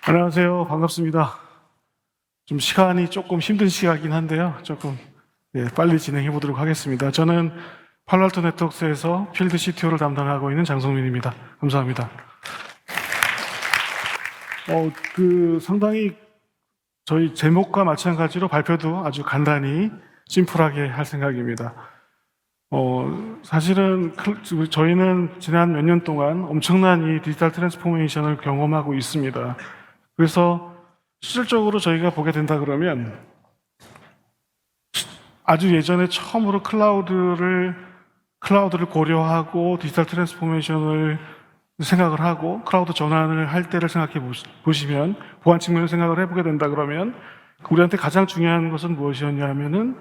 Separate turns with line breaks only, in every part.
안녕하세요. 반갑습니다. 좀 시간이 조금 힘든 시간이긴 한데요. 조금 빨리 진행해 보도록 하겠습니다. 저는 팔로알토 네트워크스에서 필드 CTO를 담당하고 있는 장성민입니다. 감사합니다. 상당히 저희 제목과 마찬가지로 발표도 아주 간단히 심플하게 할 생각입니다. 사실은 저희는 지난 몇 년 동안 엄청난 이 디지털 트랜스포메이션을 경험하고 있습니다. 그래서 실질적으로 저희가 보게 된다 그러면 아주 예전에 처음으로 클라우드를 고려하고 디지털 트랜스포메이션을 생각을 하고 클라우드 전환을 할 때를 생각해 보시면 보안 측면을 생각을 해보게 된다 그러면 우리한테 가장 중요한 것은 무엇이었냐 하면은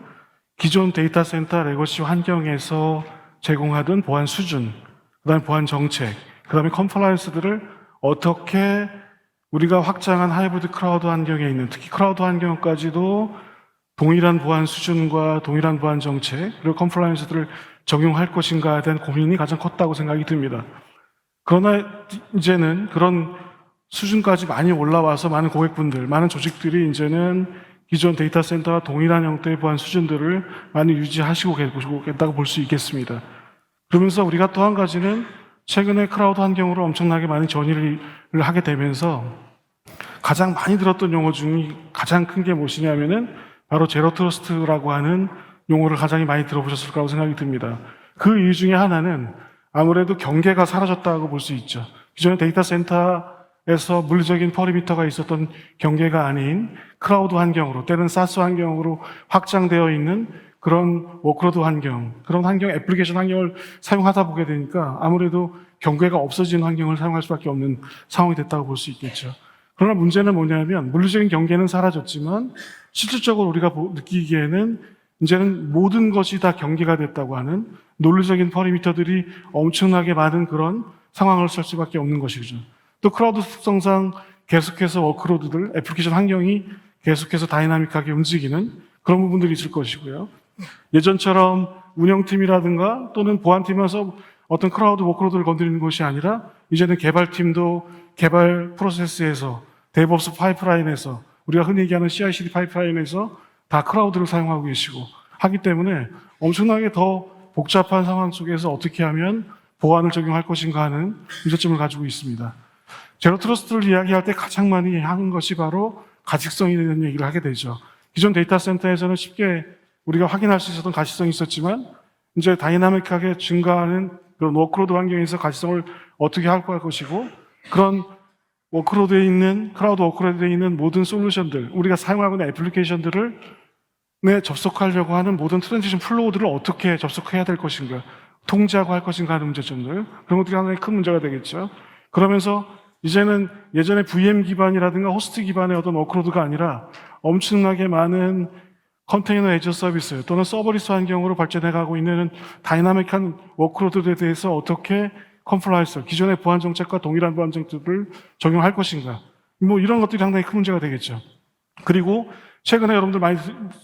기존 데이터 센터 레거시 환경에서 제공하던 보안 수준, 그 다음에 보안 정책, 그 다음에 컴플라이언스들을 어떻게 우리가 확장한 하이브리드 클라우드 환경에 있는, 특히 클라우드 환경까지도 동일한 보안 수준과 동일한 보안 정책, 그리고 컴플라이언스들을 적용할 것인가에 대한 고민이 가장 컸다고 생각이 듭니다. 그러나 이제는 그런 수준까지 많이 올라와서 많은 고객분들, 많은 조직들이 이제는 기존 데이터 센터와 동일한 형태의 보안 수준들을 많이 유지하시고 계시다고 볼 수 있겠습니다. 그러면서 우리가 또 한 가지는 최근에 클라우드 환경으로 엄청나게 많은 전이를 하게 되면서 가장 많이 들었던 용어 중에 가장 큰 게 무엇이냐면은 바로 제로 트러스트라고 하는 용어를 가장 많이 들어보셨을 거라고 생각이 듭니다. 그 이유 중에 하나는 아무래도 경계가 사라졌다고 볼 수 있죠. 기존의 데이터 센터에서 물리적인 퍼리미터가 있었던 경계가 아닌 클라우드 환경으로 때는 사스 환경으로 확장되어 있는 그런 워크로드 환경, 그런 환경, 애플리케이션 환경을 사용하다 보게 되니까 아무래도 경계가 없어진 환경을 사용할 수밖에 없는 상황이 됐다고 볼 수 있겠죠. 그러나 문제는 뭐냐면 물리적인 경계는 사라졌지만 실질적으로 우리가 느끼기에는 이제는 모든 것이 다 경계가 됐다고 하는 논리적인 퍼리미터들이 엄청나게 많은 그런 상황을 설 수밖에 없는 것이죠. 또 클라우드 특성상 계속해서 워크로드들, 애플리케이션 환경이 계속해서 다이나믹하게 움직이는 그런 부분들이 있을 것이고요. 예전처럼 운영팀이라든가 또는 보안팀에서 어떤 클라우드 워크로드를 건드리는 것이 아니라 이제는 개발팀도 개발 프로세스에서 데브옵스 파이프라인에서 우리가 흔히 얘기하는 CI/CD 파이프라인에서 다 클라우드를 사용하고 계시고 하기 때문에 엄청나게 더 복잡한 상황 속에서 어떻게 하면 보안을 적용할 것인가 하는 문제점을 가지고 있습니다. 제로 트러스트를 이야기할 때 가장 많이 하는 것이 바로 가직성에 대한 얘기를 하게 되죠. 기존 데이터 센터에서는 쉽게 우리가 확인할 수 있었던 가시성이 있었지만 이제 다이나믹하게 증가하는 그런 워크로드 환경에서 가시성을 어떻게 할 것이고 그런 워크로드에 있는 클라우드 워크로드에 있는 모든 솔루션들 우리가 사용하고 있는 애플리케이션들을 접속하려고 하는 모든 트랜지션 플로우들을 어떻게 접속해야 될 것인가 통제하고 할 것인가 하는 문제점들 그런 것들이 하나의 큰 문제가 되겠죠. 그러면서 이제는 예전에 VM 기반이라든가 호스트 기반의 어떤 워크로드가 아니라 엄청나게 많은 컨테이너 에즈 서비스 또는 서버리스 환경으로 발전해가고 있는 다이나믹한 워크로드에 대해서 어떻게 컴플라이언스, 기존의 보안 정책과 동일한 보안 정책들을 적용할 것인가. 이런 것들이 상당히 큰 문제가 되겠죠. 그리고 최근에 여러분들 많이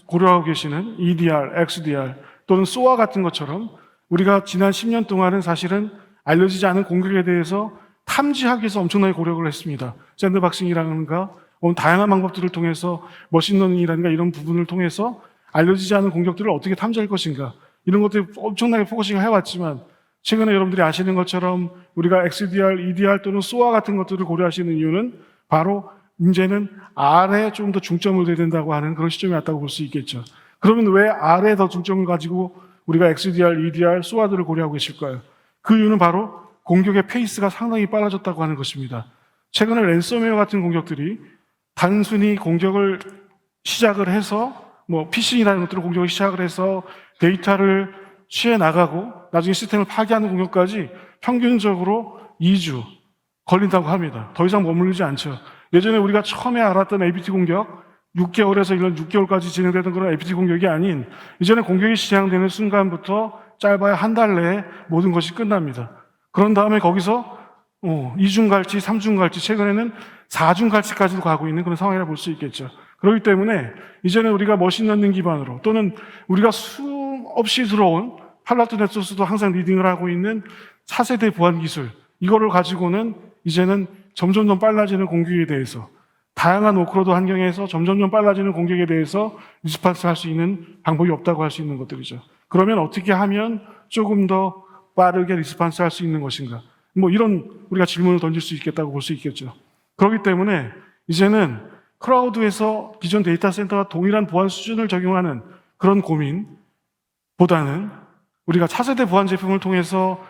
고려하고 계시는 EDR, XDR 또는 SOA 같은 것처럼 우리가 지난 10년 동안은 사실은 알려지지 않은 공격에 대해서 탐지하기 위해서 엄청나게 고려를 했습니다. 샌드박싱이라든가 다양한 방법들을 통해서 머신러닝이라든가 이런 부분을 통해서 알려지지 않은 공격들을 어떻게 탐지할 것인가 이런 것들이 엄청나게 포커싱을 해왔지만 최근에 여러분들이 아시는 것처럼 우리가 XDR, EDR 또는 SOA 같은 것들을 고려하시는 이유는 바로 이제는 R에 좀 더 중점을 둬야 된다고 하는 그런 시점이 왔다고 볼 수 있겠죠. 그러면 왜 R에 더 중점을 가지고 우리가 XDR, EDR, SOA들을 고려하고 계실까요? 그 이유는 바로 공격의 페이스가 상당히 빨라졌다고 하는 것입니다. 최근에 랜섬웨어 같은 공격들이 단순히 공격을 시작을 해서 피싱이라는 것들을 공격을 시작을 해서 데이터를 취해 나가고 나중에 시스템을 파괴하는 공격까지 평균적으로 2주 걸린다고 합니다. 더 이상 머무르지 않죠. 예전에 우리가 처음에 알았던 APT 공격 6개월에서 1년 6개월까지 진행되던 그런 APT 공격이 아닌 이제는 공격이 시작되는 순간부터 짧아야 한 달 내에 모든 것이 끝납니다. 그런 다음에 거기서 2중 갈치, 3중 갈치, 최근에는 4중 갈치까지도 가고 있는 그런 상황이라 볼 수 있겠죠. 그렇기 때문에 이제는 우리가 머신러닝 기반으로 또는 우리가 수없이 들어온 팔로알토 네트워크스도 항상 리딩을 하고 있는 4세대 보안 기술 이거를 가지고는 이제는 점점 더 빨라지는 공격에 대해서 다양한 워크로드 환경에서 점점점 빨라지는 공격에 대해서 리스폰스 할 수 있는 방법이 없다고 할 수 있는 것들이죠. 그러면 어떻게 하면 조금 더 빠르게 리스폰스 할 수 있는 것인가? 뭐 이런 우리가 질문을 던질 수 있겠다고 볼 수 있겠죠. 그렇기 때문에 이제는 클라우드에서 기존 데이터 센터와 동일한 보안 수준을 적용하는 그런 고민보다는 우리가 차세대 보안 제품을 통해서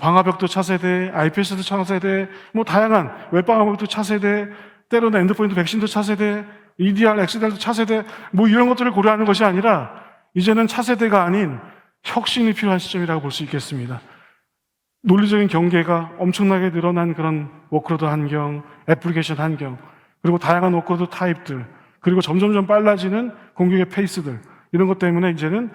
방화벽도 차세대, IPS도 차세대, 뭐 다양한 웹방화벽도 차세대, 때로는 엔드포인트 백신도 차세대, EDR, XDR도 차세대, 뭐 이런 것들을 고려하는 것이 아니라 이제는 차세대가 아닌 혁신이 필요한 시점이라고 볼 수 있겠습니다. 논리적인 경계가 엄청나게 늘어난 그런 워크로드 환경, 애플리케이션 환경, 그리고 다양한 워크로드 타입들, 그리고 점점점 빨라지는 공격의 페이스들, 이런 것 때문에 이제는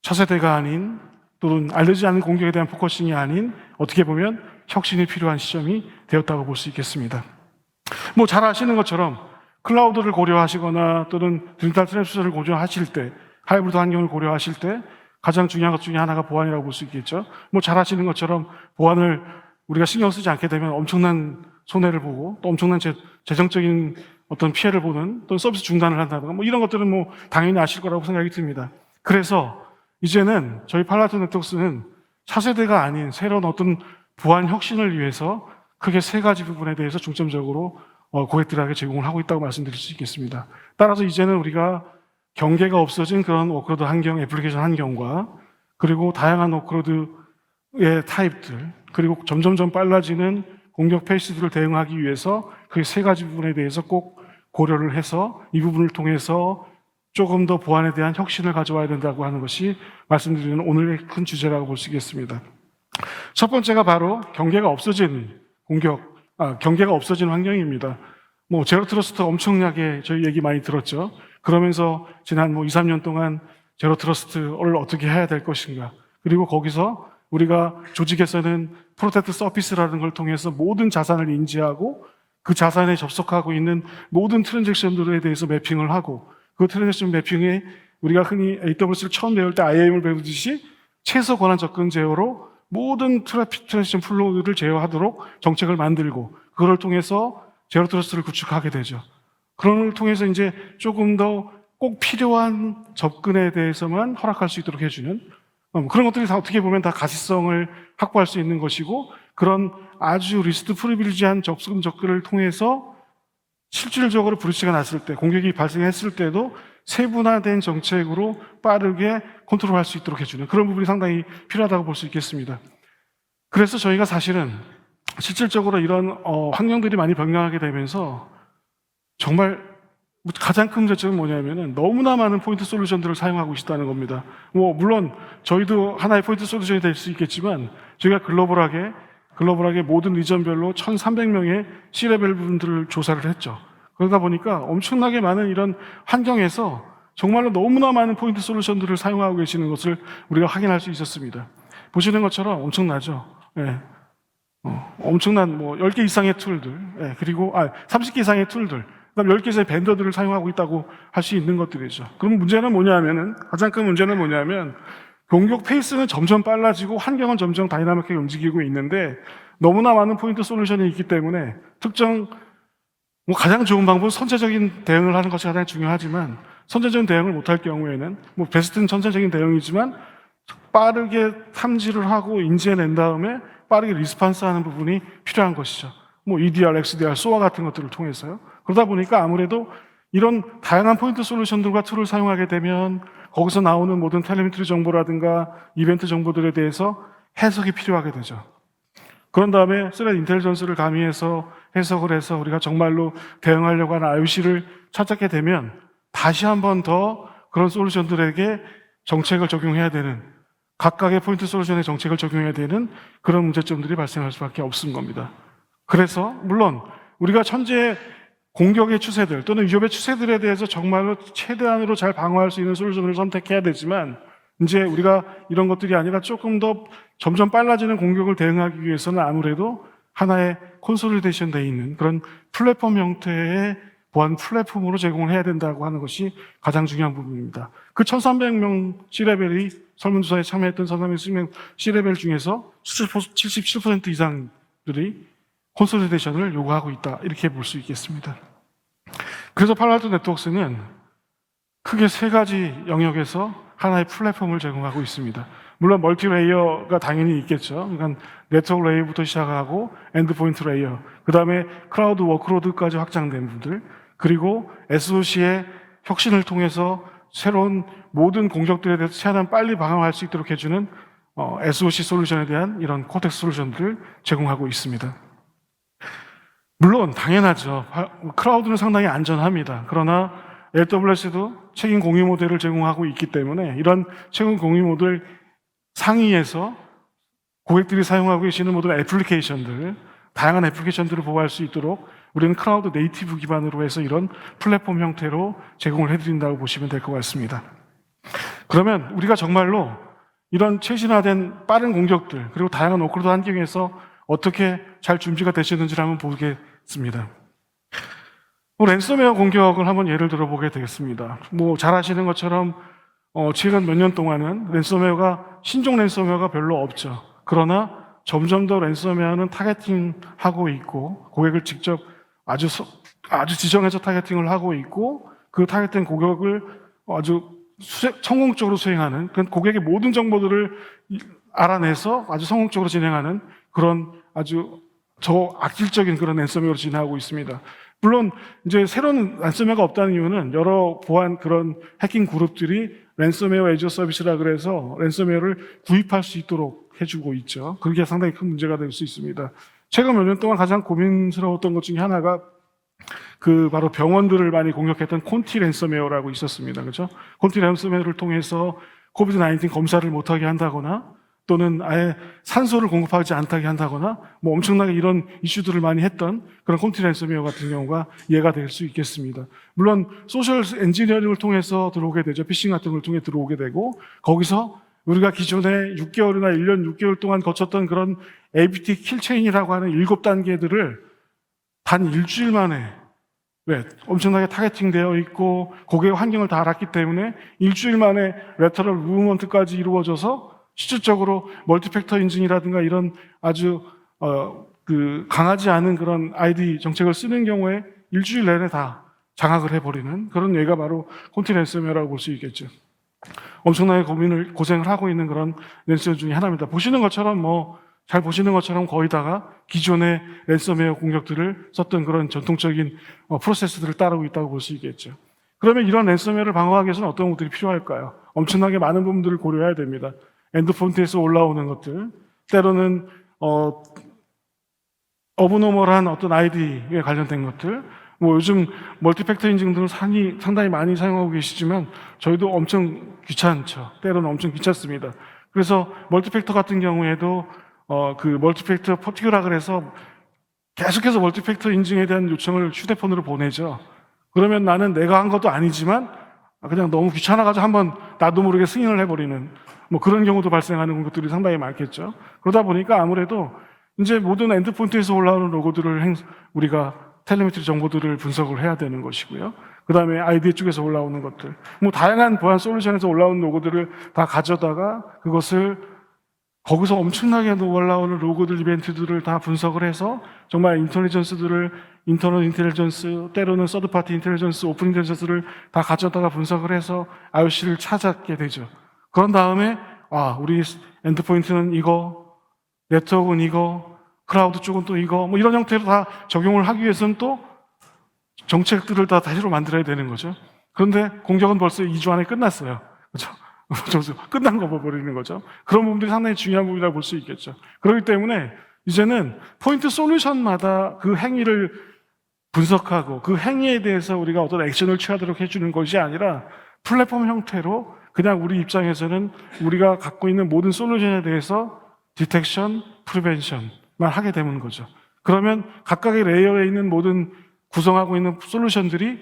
차세대가 아닌 또는 알려지지 않은 공격에 대한 포커싱이 아닌 어떻게 보면 혁신이 필요한 시점이 되었다고 볼 수 있겠습니다. 뭐 잘 아시는 것처럼 클라우드를 고려하시거나 또는 디지털 트랜스포메이션을 고려하실 때, 하이브리드 환경을 고려하실 때 가장 중요한 것 중에 하나가 보안이라고 볼 수 있겠죠. 뭐 잘 아시는 것처럼 보안을 우리가 신경 쓰지 않게 되면 엄청난 손해를 보고 또 엄청난 재정적인 어떤 피해를 보는 또는 서비스 중단을 한다든가 뭐 이런 것들은 뭐 당연히 아실 거라고 생각이 듭니다. 그래서 이제는 저희 팔라토 네트워크스는 차세대가 아닌 새로운 어떤 보안 혁신을 위해서 크게 세 가지 부분에 대해서 중점적으로 고객들에게 제공을 하고 있다고 말씀드릴 수 있겠습니다. 따라서 이제는 우리가 경계가 없어진 그런 워크로드 환경, 애플리케이션 환경과 그리고 다양한 워크로드의 타입들, 그리고 점점점 빨라지는 공격 페이스들을 대응하기 위해서 그 세 가지 부분에 대해서 꼭 고려를 해서 이 부분을 통해서 조금 더 보안에 대한 혁신을 가져와야 된다고 하는 것이 말씀드리는 오늘의 큰 주제라고 볼 수 있겠습니다. 첫 번째가 바로 경계가 없어진 경계가 없어진 환경입니다. 뭐 제로 트러스트 엄청나게 저희 얘기 많이 들었죠. 그러면서 지난 2, 3년 동안 제로 트러스트를 어떻게 해야 될 것인가. 그리고 거기서 우리가 조직에서는 프로텍트 서피스라는 걸 통해서 모든 자산을 인지하고 그 자산에 접속하고 있는 모든 트랜잭션들에 대해서 매핑을 하고 그 트랜잭션 매핑에 우리가 흔히 AWS를 처음 배울 때 IAM을 배우듯이 최소 권한 접근 제어로 모든 트랜잭션 플로우를 제어하도록 정책을 만들고 그걸 통해서 제로 트러스트를 구축하게 되죠. 그런 걸 통해서 이제 조금 더 꼭 필요한 접근에 대해서만 허락할 수 있도록 해주는 그런 것들이 다 어떻게 보면 다 가시성을 확보할 수 있는 것이고 그런 아주 리스트 프리빌리지한 접근을 통해서 실질적으로 브리치가 났을 때 공격이 발생했을 때도 세분화된 정책으로 빠르게 컨트롤할 수 있도록 해주는 그런 부분이 상당히 필요하다고 볼 수 있겠습니다. 그래서 저희가 사실은 실질적으로 이런 환경들이 많이 변경하게 되면서 정말 가장 큰 문제점은 뭐냐면은 너무나 많은 포인트 솔루션들을 사용하고 있다는 겁니다. 뭐 물론 저희도 하나의 포인트 솔루션이 될 수 있겠지만 저희가 글로벌하게 모든 리전별로 1,300명의 C레벨 분들을 조사를 했죠. 그러다 보니까 엄청나게 많은 이런 환경에서 정말로 너무나 많은 포인트 솔루션들을 사용하고 계시는 것을 우리가 확인할 수 있었습니다. 보시는 것처럼 엄청나죠. 예. 엄청난 10개 이상의 툴들, 예. 그리고 30개 이상의 툴들, 그다음 10개 이상의 벤더들을 사용하고 있다고 할 수 있는 것들이죠. 그럼 문제는 뭐냐면은 가장 큰 문제는 뭐냐면 공격 페이스는 점점 빨라지고 환경은 점점 다이나믹하게 움직이고 있는데 너무나 많은 포인트 솔루션이 있기 때문에 특정 가장 좋은 방법은 선제적인 대응을 하는 것이 가장 중요하지만 선제적인 대응을 못할 경우에는 베스트는 선제적인 대응이지만 빠르게 탐지를 하고 인지해낸 다음에 빠르게 리스폰스하는 부분이 필요한 것이죠. EDR, XDR, SOA 같은 것들을 통해서요. 그러다 보니까 아무래도 이런 다양한 포인트 솔루션들과 툴을 사용하게 되면 거기서 나오는 모든 텔레미트리 정보라든가 이벤트 정보들에 대해서 해석이 필요하게 되죠. 그런 다음에 스레드 인텔리전스를 가미해서 해석을 해서 우리가 정말로 대응하려고 하는 IOC를 찾게 되면 다시 한 번 더 그런 솔루션들에게 정책을 적용해야 되는 각각의 포인트 솔루션의 정책을 적용해야 되는 그런 문제점들이 발생할 수밖에 없는 겁니다. 그래서 물론 우리가 현재 공격의 추세들 또는 위협의 추세들에 대해서 정말로 최대한으로 잘 방어할 수 있는 솔루션을 선택해야 되지만 이제 우리가 이런 것들이 아니라 조금 더 점점 빨라지는 공격을 대응하기 위해서는 아무래도 하나의 콘솔리데이션 되어 있는 그런 플랫폼 형태의 보안 플랫폼으로 제공을 해야 된다고 하는 것이 가장 중요한 부분입니다. 그 1,300명 C레벨이 설문조사에 참여했던 1,300명 C레벨 중에서 77% 이상들이 콘솔리데이션을 요구하고 있다. 이렇게 볼 수 있겠습니다. 그래서 팔로알토 네트워크스는 크게 세 가지 영역에서 하나의 플랫폼을 제공하고 있습니다. 물론 멀티 레이어가 당연히 있겠죠. 그러니까 네트워크 레이어부터 시작하고 엔드포인트 레이어, 그 다음에 클라우드 워크로드까지 확장된 분들, 그리고 SOC의 혁신을 통해서 새로운 모든 공격들에 대해서 최대한 빨리 방어할 수 있도록 해주는 SOC 솔루션에 대한 이런 코텍스 솔루션들을 제공하고 있습니다. 물론 당연하죠. 클라우드는 상당히 안전합니다. 그러나 AWS도 책임 공유 모델을 제공하고 있기 때문에 이런 책임 공유 모델 상위에서 고객들이 사용하고 계시는 모든 애플리케이션들, 다양한 애플리케이션들을 보호할 수 있도록 우리는 클라우드 네이티브 기반으로 해서 이런 플랫폼 형태로 제공을 해드린다고 보시면 될 것 같습니다. 그러면 우리가 정말로 이런 최신화된 빠른 공격들, 그리고 다양한 워크로드 환경에서 어떻게 잘 준비가 되셨는지를 한번 보겠습니다. 랜섬웨어 공격을 한번 예를 들어보게 되겠습니다. 잘 아시는 것처럼 최근 몇 년 동안은 신종 랜섬웨어가 별로 없죠. 그러나 점점 더 랜섬웨어는 타겟팅하고 있고, 고객을 직접 아주 지정해서 타겟팅을 하고 있고, 그 타겟된 고객을 아주 성공적으로 수행하는, 고객의 모든 정보들을 알아내서 아주 성공적으로 진행하는 그런 아주 악질적인 그런 랜섬웨어를 진행하고 있습니다. 물론 이제 새로운 랜섬웨어가 없다는 이유는 여러 보안 그런 해킹 그룹들이 랜섬웨어 애저 서비스라 그래서 랜섬웨어를 구입할 수 있도록 해주고 있죠. 그게 상당히 큰 문제가 될 수 있습니다. 최근 몇 년 동안 가장 고민스러웠던 것 중에 하나가 바로 병원들을 많이 공격했던 콘티 랜섬웨어라고 있었습니다. 그렇죠? 콘티 랜섬웨어를 통해서 코비드 19 검사를 못하게 한다거나 또는 아예 산소를 공급하지 않게 한다거나 엄청나게 이런 이슈들을 많이 했던 그런 콘티 랜섬웨어 같은 경우가 이해가 될 수 있겠습니다. 물론 소셜 엔지니어링을 통해서 들어오게 되죠. 피싱 같은 걸 통해 들어오게 되고, 거기서 우리가 기존에 6개월이나 1년 6개월 동안 거쳤던 그런 APT 킬체인이라고 하는 7단계들을 단 일주일 만에 엄청나게 타겟팅되어 있고 고객의 환경을 다 알았기 때문에 일주일 만에 레터럴 무브먼트까지 이루어져서 실질적으로 멀티팩터 인증이라든가 이런 아주 강하지 않은 그런 아이디 정책을 쓰는 경우에 일주일 내내 다 장악을 해버리는 그런 예가 바로 콘티 랜섬웨어라고 볼 수 있겠죠. 엄청나게 고생을 하고 있는 그런 랜섬웨어 중에 하나입니다. 보시는 것처럼 잘 보시는 것처럼 거의 다가 기존의 랜섬웨어 공격들을 썼던 그런 전통적인 프로세스들을 따르고 있다고 볼 수 있겠죠. 그러면 이런 랜섬웨어를 방어하기 위해서는 어떤 것들이 필요할까요? 엄청나게 많은 부분들을 고려해야 됩니다. 엔드포인트에서 올라오는 것들, 때로는 어브노멀한 어떤 아이디에 관련된 것들, 요즘 멀티팩터 인증 등을 상당히 많이 사용하고 계시지만 저희도 엄청 귀찮죠. 때로는 엄청 귀찮습니다. 그래서 멀티팩터 같은 경우에도 멀티팩터 퍼티큐라 그래서 계속해서 멀티팩터 인증에 대한 요청을 휴대폰으로 보내죠. 그러면 나는 내가 한 것도 아니지만 그냥 너무 귀찮아가지고 한번 나도 모르게 승인을 해버리는 그런 경우도 발생하는 것들이 상당히 많겠죠. 그러다 보니까 아무래도 이제 모든 엔드포인트에서 올라오는 로고들을 우리가 텔레메트리 정보들을 분석을 해야 되는 것이고요. 그 다음에 아이디 쪽에서 올라오는 것들, 다양한 보안 솔루션에서 올라오는 로고들을 다 가져다가 그것을 거기서 엄청나게 올라오는 로고들, 이벤트들을 다 분석을 해서 정말 인터널 인텔리전스, 때로는 서드파티 인텔리전스, 오픈 인텔리전스를 다 가져다가 분석을 해서 IOC를 찾게 되죠. 그런 다음에 우리 엔드포인트는 이거, 네트워크는 이거, 클라우드 쪽은 또 이거, 이런 형태로 다 적용을 하기 위해서는 또 정책들을 다 새로 만들어야 되는 거죠. 그런데 공격은 벌써 2주 안에 끝났어요. 그렇죠? 끝난 거 버리는 거죠. 그런 부분들이 상당히 중요한 부분이라고 볼 수 있겠죠. 그렇기 때문에 이제는 포인트 솔루션마다 그 행위를 분석하고 그 행위에 대해서 우리가 어떤 액션을 취하도록 해주는 것이 아니라 플랫폼 형태로 그냥 우리 입장에서는 우리가 갖고 있는 모든 솔루션에 대해서 디텍션, 프리벤션만 하게 되는 거죠. 그러면 각각의 레이어에 있는 모든 구성하고 있는 솔루션들이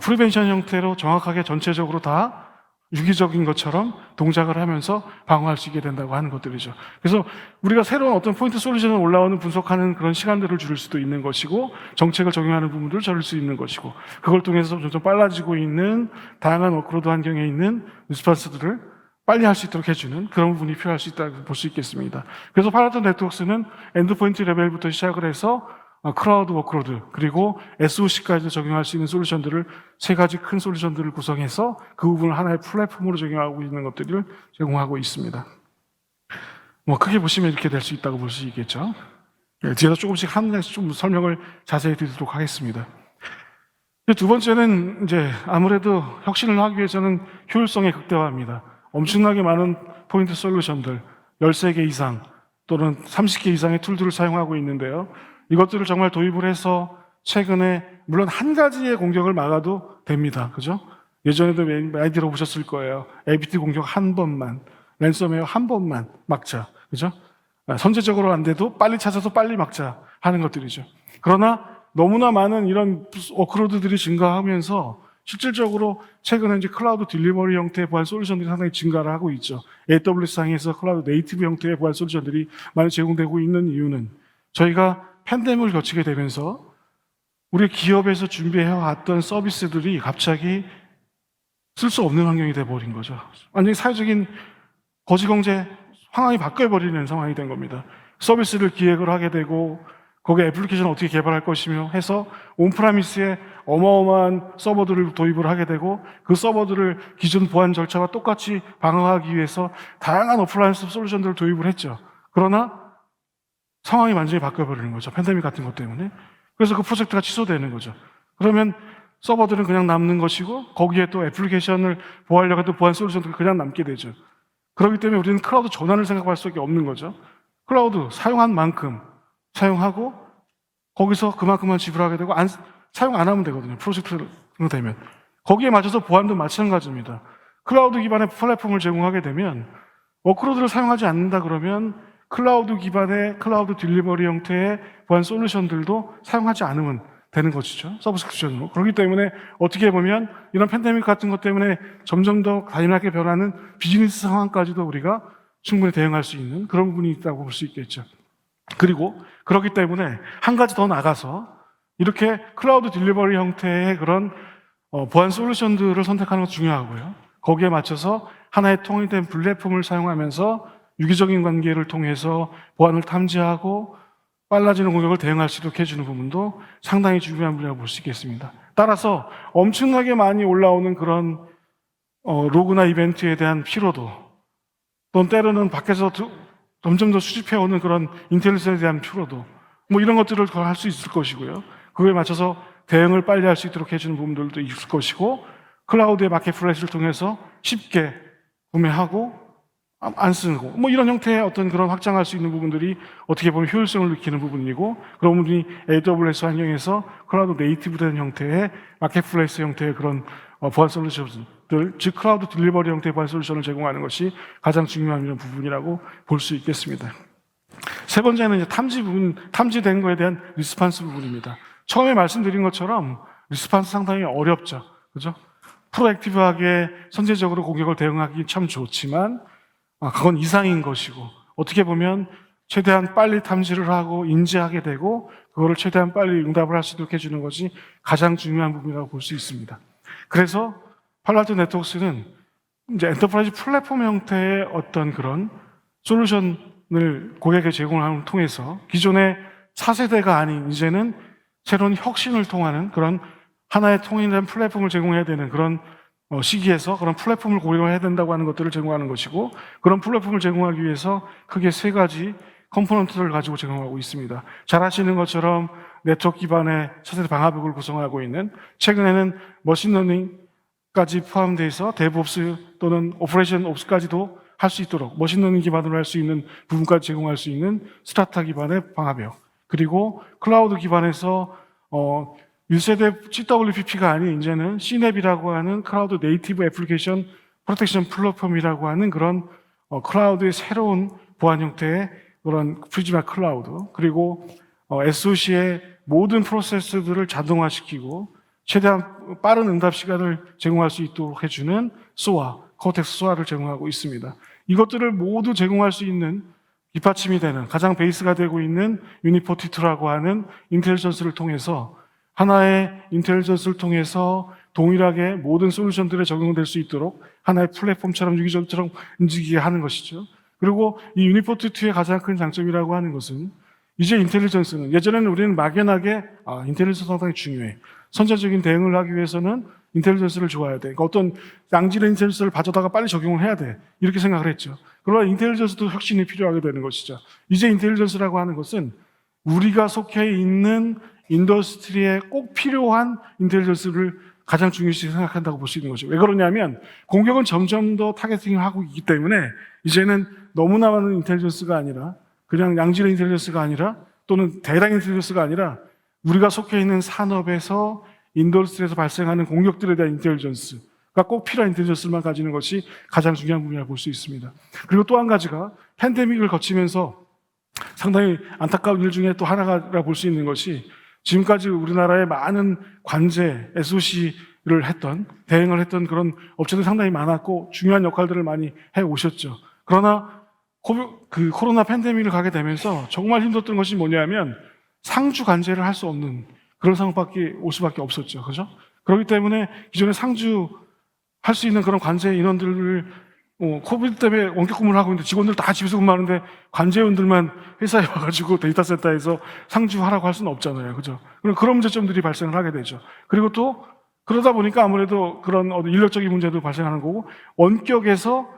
프리벤션 형태로 정확하게 전체적으로 다 유기적인 것처럼 동작을 하면서 방어할 수 있게 된다고 하는 것들이죠. 그래서 우리가 새로운 어떤 포인트 솔루션을 올라오는 분석하는 그런 시간들을 줄일 수도 있는 것이고 정책을 적용하는 부분들을 줄일 수 있는 것이고 그걸 통해서 점점 빨라지고 있는 다양한 워크로드 환경에 있는 리스폰스들을 빨리 할 수 있도록 해주는 그런 부분이 필요할 수 있다고 볼 수 있겠습니다. 그래서 팔로알토 네트워크스는 엔드포인트 레벨부터 시작을 해서 클라우드 워크로드, 그리고 SOC까지도 적용할 수 있는 솔루션들을 세 가지 큰 솔루션들을 구성해서 그 부분을 하나의 플랫폼으로 적용하고 있는 것들을 제공하고 있습니다. 크게 보시면 이렇게 될 수 있다고 볼 수 있겠죠. 뒤에서 조금씩 한 가지씩 좀 설명을 자세히 드리도록 하겠습니다. 두 번째는 이제 아무래도 혁신을 하기 위해서는 효율성의 극대화입니다. 엄청나게 많은 포인트 솔루션들, 13개 이상 또는 30개 이상의 툴들을 사용하고 있는데요. 이것들을 정말 도입을 해서 최근에 물론 한 가지의 공격을 막아도 됩니다. 그죠? 예전에도 많이 들어보셨을 거예요. APT 공격 한 번만, 랜섬웨어 한 번만 막자. 그죠? 선제적으로 안 돼도 빨리 찾아서 빨리 막자 하는 것들이죠. 그러나 너무나 많은 이런 워크로드들이 증가하면서 실질적으로 최근에 이제 클라우드 딜리버리 형태의 보안 솔루션들이 상당히 증가를 하고 있죠. AWS 상에서 클라우드 네이티브 형태의 보안 솔루션들이 많이 제공되고 있는 이유는 저희가 팬데믹을 거치게 되면서 우리 기업에서 준비해왔던 서비스들이 갑자기 쓸 수 없는 환경이 돼버린 거죠. 완전히 사회적인 거지경제 상황이 바뀌어버리는 상황이 된 겁니다. 서비스를 기획을 하게 되고 거기에 애플리케이션을 어떻게 개발할 것이며 해서 온프라미스에 어마어마한 서버들을 도입을 하게 되고 그 서버들을 기존 보안 절차와 똑같이 방어하기 위해서 다양한 어플라이언스 솔루션들을 도입을 했죠. 그러나 상황이 완전히 바뀌어버리는 거죠. 팬데믹 같은 것 때문에. 그래서 그 프로젝트가 취소되는 거죠. 그러면 서버들은 그냥 남는 것이고 거기에 또 애플리케이션을 보호하려고 해도 보안 솔루션도 그냥 남게 되죠. 그렇기 때문에 우리는 클라우드 전환을 생각할 수밖에 없는 거죠. 클라우드 사용한 만큼 사용하고 거기서 그만큼만 지불하게 되고 사용 안 하면 되거든요. 프로젝트가 되면. 거기에 맞춰서 보안도 마찬가지입니다. 클라우드 기반의 플랫폼을 제공하게 되면 워크로드를 사용하지 않는다 그러면 클라우드 기반의 클라우드 딜리버리 형태의 보안 솔루션들도 사용하지 않으면 되는 것이죠. 서브스크립션으로. 그렇기 때문에 어떻게 보면 이런 팬데믹 같은 것 때문에 점점 더 다이나믹하게 변하는 비즈니스 상황까지도 우리가 충분히 대응할 수 있는 그런 부분이 있다고 볼 수 있겠죠. 그리고 그렇기 때문에 한 가지 더 나가서 이렇게 클라우드 딜리버리 형태의 그런 보안 솔루션들을 선택하는 것도 중요하고요. 거기에 맞춰서 하나의 통일된 플랫폼을 사용하면서 유기적인 관계를 통해서 보안을 탐지하고 빨라지는 공격을 대응할 수 있도록 해주는 부분도 상당히 중요한 분야라고 볼 수 있겠습니다. 따라서 엄청나게 많이 올라오는 그런 로그나 이벤트에 대한 피로도 또는 때로는 밖에서 점점 더 수집해오는 그런 인텔리전스에 대한 피로도 이런 것들을 더 할 수 있을 것이고요. 그거에 맞춰서 대응을 빨리 할 수 있도록 해주는 부분들도 있을 것이고 클라우드의 마켓플레이스를 통해서 쉽게 구매하고 안 쓰고 이런 형태의 어떤 그런 확장할 수 있는 부분들이 어떻게 보면 효율성을 느끼는 부분이고 그런 부분이 AWS 환경에서 클라우드 네이티브 된 형태의 마켓플레이스 형태의 그런 보안 솔루션들, 즉 클라우드 딜리버리 형태의 보안 솔루션을 제공하는 것이 가장 중요한 이런 부분이라고 볼 수 있겠습니다. 세 번째는 이제 탐지된 거에 대한 리스판스 부분입니다. 처음에 말씀드린 것처럼 리스판스 상당히 어렵죠. 그죠? 프로액티브하게 선제적으로 공격을 대응하기 참 좋지만 그건 이상인 것이고 어떻게 보면 최대한 빨리 탐지를 하고 인지하게 되고 그거를 최대한 빨리 응답을 할 수 있도록 해주는 것이 가장 중요한 부분이라고 볼 수 있습니다. 그래서 팔로알토 네트워크스는 이제 엔터프라이즈 플랫폼 형태의 어떤 그런 솔루션을 고객에게 제공을 통해서 기존의 차세대가 아닌 이제는 새로운 혁신을 통하는 그런 하나의 통일된 플랫폼을 제공해야 되는 그런 시기에서 그런 플랫폼을 고려해야 된다고 하는 것들을 제공하는 것이고 그런 플랫폼을 제공하기 위해서 크게 세 가지 컴포넌트를 가지고 제공하고 있습니다. 잘 아시는 것처럼 네트워크 기반의 차세대 방화벽을 구성하고 있는 최근에는 머신러닝까지 포함되어 있어 데브옵스 또는 오퍼레이션 옵스까지도 할 수 있도록 머신러닝 기반으로 할 수 있는 부분까지 제공할 수 있는 스트라타 기반의 방화벽 그리고 클라우드 기반에서 1세대 GWPP가 아닌 이제는 CNAP이라고 하는 클라우드 네이티브 애플리케이션 프로텍션 플랫폼이라고 하는 그런 클라우드의 새로운 보안 형태의 그런 프리즈마 클라우드 그리고 SOC의 모든 프로세스들을 자동화시키고 최대한 빠른 응답 시간을 제공할 수 있도록 해주는 SOA, 코텍스 SOA를 제공하고 있습니다. 이것들을 모두 제공할 수 있는 뒷받침이 되는 가장 베이스가 되고 있는 유니포티2라고 하는 인텔리전스를 통해서 하나의 인텔리전스를 통해서 동일하게 모든 솔루션들에 적용될 수 있도록 하나의 플랫폼처럼 유기적처럼 움직이게 하는 것이죠. 그리고 이 유니포트2의 가장 큰 장점이라고 하는 것은 이제 인텔리전스는, 예전에는 우리는 막연하게 인텔리전스 상당히 중요해, 선제적인 대응을 하기 위해서는 인텔리전스를 좋아야 돼, 그러니까 어떤 양질의 인텔리전스를 가져다가 빨리 적용을 해야 돼, 이렇게 생각을 했죠. 그러나 인텔리전스도 혁신이 필요하게 되는 것이죠. 이제 인텔리전스라고 하는 것은 우리가 속해 있는 인더스트리에 꼭 필요한 인텔리전스를 가장 중요시 생각한다고 볼 수 있는 거죠. 왜 그러냐면 공격은 점점 더 타겟팅을 하고 있기 때문에 이제는 너무나 많은 인텔리전스가 아니라, 그냥 양질의 인텔리전스가 아니라, 또는 대량 인텔리전스가 아니라 우리가 속해 있는 산업에서 인더스트리에서 발생하는 공격들에 대한 인텔리전스가 꼭 필요한 인텔리전스만 가지는 것이 가장 중요한 부분이라고 볼 수 있습니다. 그리고 또 한 가지가 팬데믹을 거치면서 상당히 안타까운 일 중에 또 하나가 볼 수 있는 것이, 지금까지 우리나라의 많은 관제, SOC를 했던, 대응을 했던 그런 업체들이 상당히 많았고 중요한 역할들을 많이 해오셨죠. 그러나 코로나 팬데믹을 가게 되면서 정말 힘들었던 것이 뭐냐면 상주 관제를 할 수 없는 그런 상황밖에 올 수밖에 없었죠. 그죠? 그렇기 때문에 기존에 상주 할 수 있는 그런 관제 인원들을 코비드 때문에 원격 근무를 하고 있는데 직원들 다 집에서 근무하는데 관제원들만 회사에 와가지고 데이터 센터에서 상주하라고 할 수는 없잖아요. 그죠? 그런 문제점들이 발생을 하게 되죠. 그리고 또 그러다 보니까 아무래도 그런 인력적인 문제도 발생하는 거고, 원격에서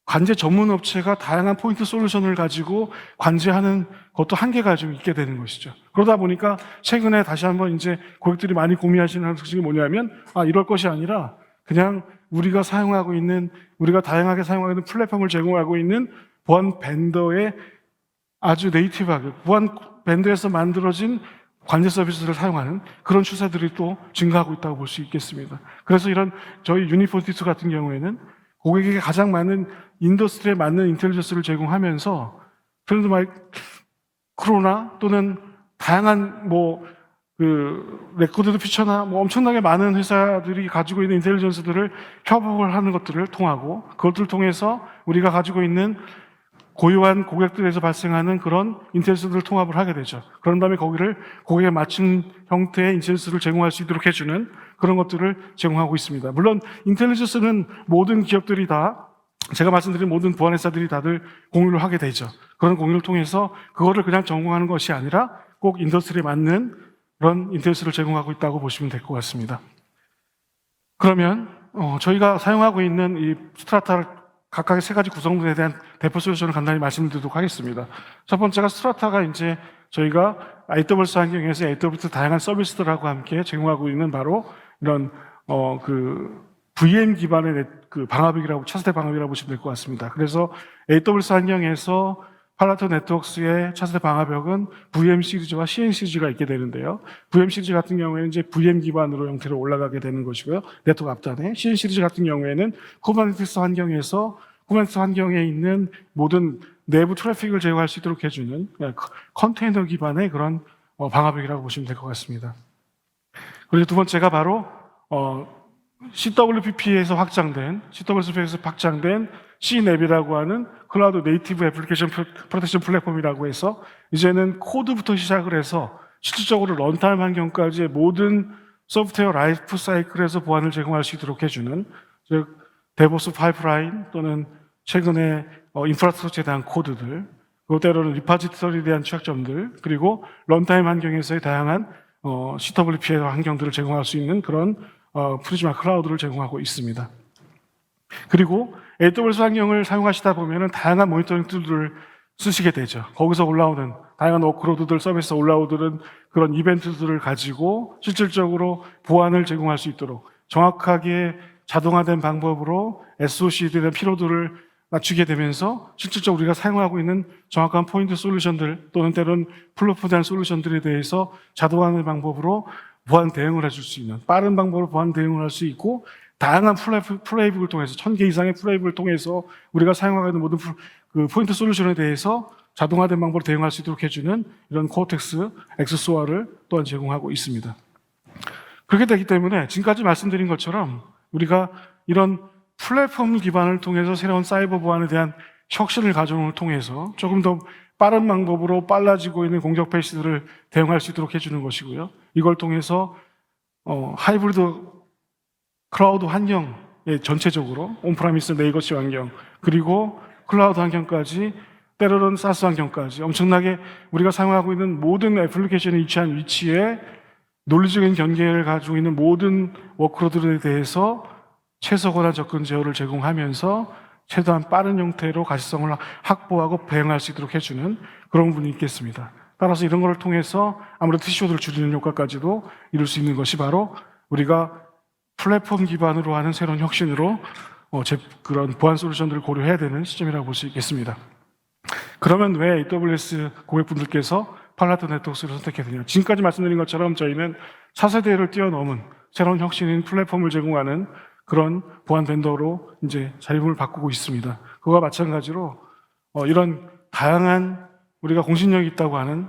관제 전문 업체가 다양한 포인트 솔루션을 가지고 관제하는 것도 한계가 좀 있게 되는 것이죠. 그러다 보니까 최근에 다시 한번 이제 고객들이 많이 고민하시는 것이 뭐냐면, 이럴 것이 아니라 그냥 우리가 다양하게 사용하고 있는 플랫폼을 제공하고 있는 보안 벤더의 아주 네이티브하게, 보안 벤더에서 만들어진 관제 서비스를 사용하는 그런 추세들이 또 증가하고 있다고 볼 수 있겠습니다. 그래서 이런 저희 유니포티스 같은 경우에는 고객에게 가장 많은 인더스트리에 맞는 인텔리전스를 제공하면서 크로나 또는 다양한 레코드드 피처나 엄청나게 많은 회사들이 가지고 있는 인텔리전스들을 협업을 하는 것들을 통하고, 그것들을 통해서 우리가 가지고 있는 고유한 고객들에서 발생하는 그런 인텔리전스를 통합을 하게 되죠. 그런 다음에 거기를 고객에 맞춘 형태의 인텔리전스를 제공할 수 있도록 해주는 그런 것들을 제공하고 있습니다. 물론 인텔리전스는 모든 기업들이 다, 제가 말씀드린 모든 보안 회사들이 다들 공유를 하게 되죠. 그런 공유를 통해서 그거를 그냥 전공하는 것이 아니라 꼭 인더스트리에 맞는 그런 인텔리전스를 제공하고 있다고 보시면 될 것 같습니다. 그러면 저희가 사용하고 있는 이 스트라타 각각의 세 가지 구성분에 대한 대표 솔루션을 간단히 말씀드리도록 하겠습니다. 첫 번째가 스트라타가 이제 저희가 AWS 환경에서 AWS 다양한 서비스들하고 함께 제공하고 있는 바로 이런 VM 기반의 방화벽이라고, 차세대 방화벽이라고 보시면 될 것 같습니다. 그래서 AWS 환경에서 팔라토 네트워크스의 차세대 방화벽은 VM 시리즈와 CN 시리즈가 있게 되는데요. VM 시리즈 같은 경우에는 이제 VM 기반으로 형태로 올라가게 되는 것이고요. 네트워크 앞단에. CN 시리즈 같은 경우에는 쿠버네티스 환경에서 쿠버네티스 환경에 있는 모든 내부 트래픽을 제어할 수 있도록 해주는 컨테이너 기반의 그런 방화벽이라고 보시면 될 것 같습니다. 그리고 두 번째가 바로 CWPP에서 확장된 CNAP이라고 하는 클라우드 네이티브 애플리케이션 프로텍션 플랫폼이라고 해서 이제는 코드부터 시작을 해서 실질적으로 런타임 환경까지의 모든 소프트웨어 라이프 사이클에서 보안을 제공할 수 있도록 해주는, 즉 데보스 파이프라인 또는 최근에 인프라스트럭처에 대한 코드들, 그리고 때로는 리파지터리에 대한 취약점들, 그리고 런타임 환경에서의 다양한 CWP의 환경들을 제공할 수 있는 그런 프리즈마 클라우드를 제공하고 있습니다. 그리고 AWS 환경을 사용하시다 보면은 다양한 모니터링 툴들을 쓰시게 되죠. 거기서 올라오는 다양한 워크로드들, 서비스 올라오는 그런 이벤트들을 가지고 실질적으로 보안을 제공할 수 있도록 정확하게 자동화된 방법으로 SOC에 대한 피로도를 낮추게 되면서 실질적으로 우리가 사용하고 있는 정확한 포인트 솔루션들 또는 때로는 플랫폼 솔루션들에 대해서 자동화하는 방법으로 보안 대응을 해줄 수 있는, 빠른 방법으로 보안 대응을 할 수 있고, 다양한 플레이북을 통해서 1000개 이상의 플레이북을 통해서 우리가 사용하고 있는 모든 포인트 솔루션에 대해서 자동화된 방법으로 대응할 수 있도록 해주는 이런 코어텍스 엑스소아를 또한 제공하고 있습니다. 그렇게 되기 때문에 지금까지 말씀드린 것처럼 우리가 이런 플랫폼 기반을 통해서 새로운 사이버 보안에 대한 혁신을 가져옴을 통해서 조금 더 빠른 방법으로 빨라지고 있는 공격 패시들을 대응할 수 있도록 해주는 것이고요. 이걸 통해서 하이브리드 클라우드 환경 전체적으로 온프라미스 레거시 환경 그리고 클라우드 환경까지 때로는 사스 환경까지 엄청나게 우리가 사용하고 있는 모든 애플리케이션이 위치한 위치에 논리적인 경계를 가지고 있는 모든 워크로드들에 대해서 최소한의 접근 제어를 제공하면서 최대한 빠른 형태로 가시성을 확보하고 배행할 수 있도록 해주는 그런 부분이 있겠습니다. 따라서 이런 것을 통해서 아무래도 TCO를 줄이는 효과까지도 이룰 수 있는 것이 바로 우리가 플랫폼 기반으로 하는 새로운 혁신으로 그런 보안 솔루션들을 고려해야 되는 시점이라고 볼 수 있겠습니다. 그러면 왜 AWS 고객분들께서 팔라토 네트워크를 선택했느냐? 지금까지 말씀드린 것처럼 저희는 차세대를 뛰어넘은 새로운 혁신인 플랫폼을 제공하는 그런 보안 벤더로 이제 자리문을 바꾸고 있습니다. 그와 마찬가지로 이런 다양한 우리가 공신력이 있다고 하는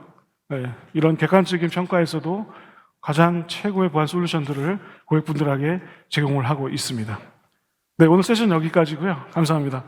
이런 객관적인 평가에서도 가장 최고의 보안 솔루션들을 고객분들에게 제공을 하고 있습니다. 네, 오늘 세션 여기까지고요. 감사합니다.